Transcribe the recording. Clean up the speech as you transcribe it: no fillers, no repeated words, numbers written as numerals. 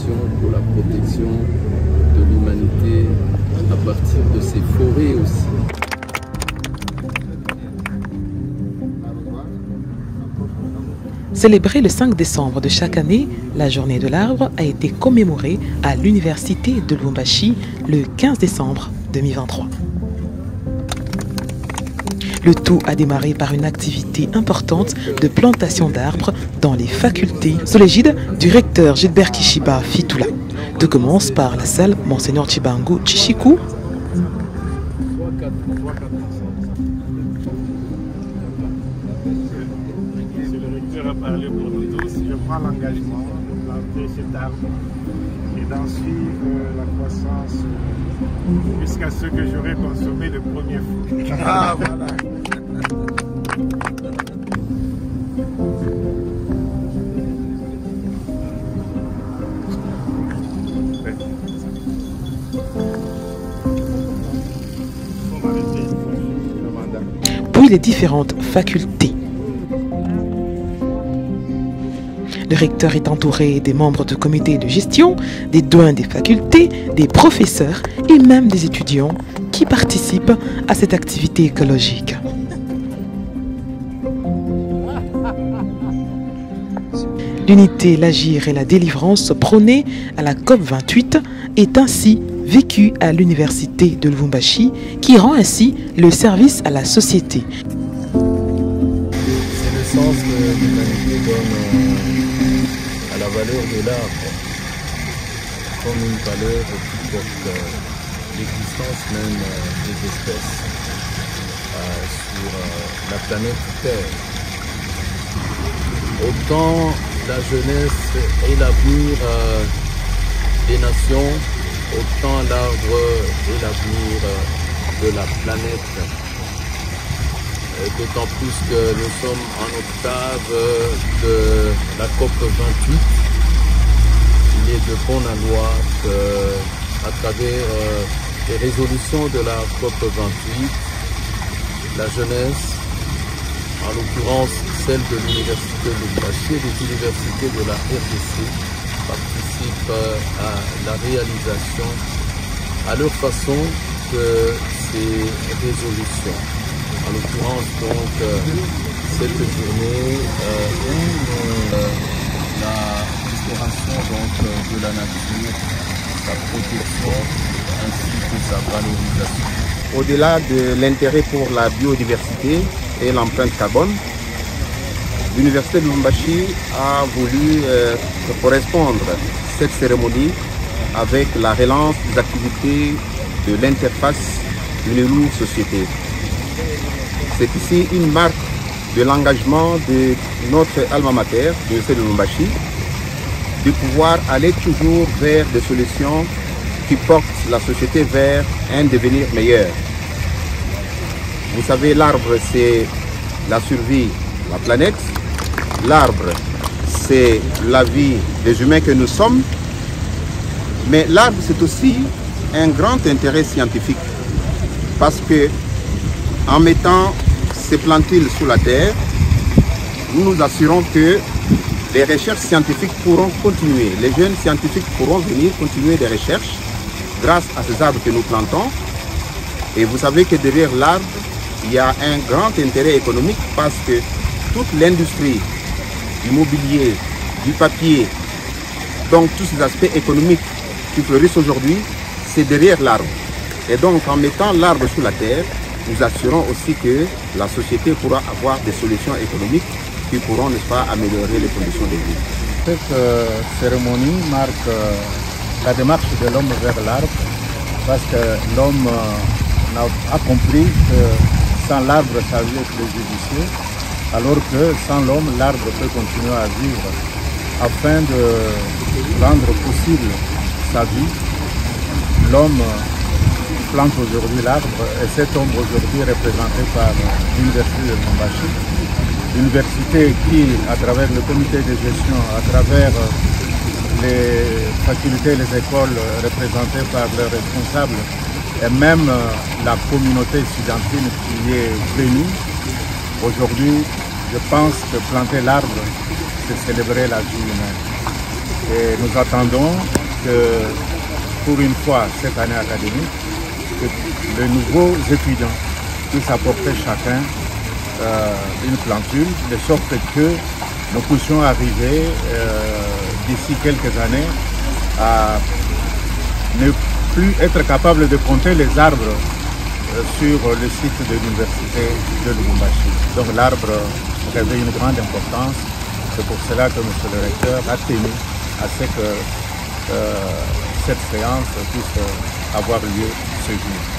action pour la protection de l'humanité à partir de ces forêts aussi. Célébrée le 5 décembre de chaque année, la journée de l'arbre a été commémorée à l'université de Lubumbashi le 15 décembre 2023. Le tout a démarré par une activité importante de plantation d'arbres dans les facultés sous l'égide du recteur Gilbert Kishiba Fitula. Tout commence par la salle Monseigneur Chibangu Chishiku. A parlé pour nous tous, je prends l'engagement de planter cet arbre et d'en suivre la croissance jusqu'à ce que j'aurai consommé le premier fruit. Ah voilà. Puis les différentes facultés. Le recteur est entouré des membres du comité de gestion, des doyens des facultés, des professeurs et même des étudiants qui participent à cette activité écologique. L'unité, l'agir et la délivrance prônée à la COP28 est ainsi vécue à l'université de Lubumbashi qui rend ainsi le service à la société. C'est le sens que l'humanité donne à la valeur de l'arbre comme une valeur qui porte l'existence même des espèces sur la planète Terre. Autant la jeunesse est l'avenir des nations, autant l'arbre est l'avenir de la planète. D'autant plus que nous sommes en octave de la COP28. Il est de bon aloi qu'à travers les résolutions de la COP28, la jeunesse, en l'occurrence celle de l'université de Lubumbashi et des universités de la RDC, participent à la réalisation à leur façon de ces résolutions. En l'occurrence, donc, cette journée où la restauration de la nature, sa protection ainsi que sa valorisation. Au-delà de l'intérêt pour la biodiversité et l'empreinte carbone, l'université de Lubumbashi a voulu correspondre cette cérémonie avec la relance des activités de l'interface Minéraux-Société. C'est ici une marque de l'engagement de notre alma mater, l'université de Lubumbashi, de pouvoir aller toujours vers des solutions qui portent la société vers un devenir meilleur. Vous savez, l'arbre, c'est la survie de la planète. L'arbre, c'est la vie des humains que nous sommes. Mais l'arbre, c'est aussi un grand intérêt scientifique. Parce que en mettant ces plantules sous la terre, nous nous assurons que les recherches scientifiques pourront continuer. Les jeunes scientifiques pourront venir continuer des recherches grâce à ces arbres que nous plantons. Et vous savez que derrière l'arbre, il y a un grand intérêt économique parce que toute l'industrie du mobilier, du papier, donc tous ces aspects économiques qui fleurissent aujourd'hui, c'est derrière l'arbre. Et donc en mettant l'arbre sous la terre, nous assurons aussi que la société pourra avoir des solutions économiques qui pourront, n'est-ce pas, améliorer les conditions de vie. Cette cérémonie marque la démarche de l'homme vers l'arbre, parce que l'homme a compris que sans l'arbre, sa vie est préjudiciée, alors que sans l'homme, l'arbre peut continuer à vivre. Afin de rendre possible sa vie, l'homme plante aujourd'hui l'arbre, et cet homme aujourd'hui représentée par l'université de Lubumbashi, université qui, à travers le comité de gestion, à travers les facultés et les écoles représentées par leurs responsables, et même la communauté estudiantine qui est venue, aujourd'hui, je pense que planter l'arbre, c'est célébrer la vie humaine. Et nous attendons que, pour une fois cette année académique, que les nouveaux étudiants puissent apporter chacun une plantule, de sorte que nous puissions arriver d'ici quelques années à ne plus être capables de compter les arbres sur le site de l'université de Lubumbashi. Donc l'arbre revêt une grande importance. C'est pour cela que M. le recteur a tenu à ce que cette séance puisse avoir lieu ce jour.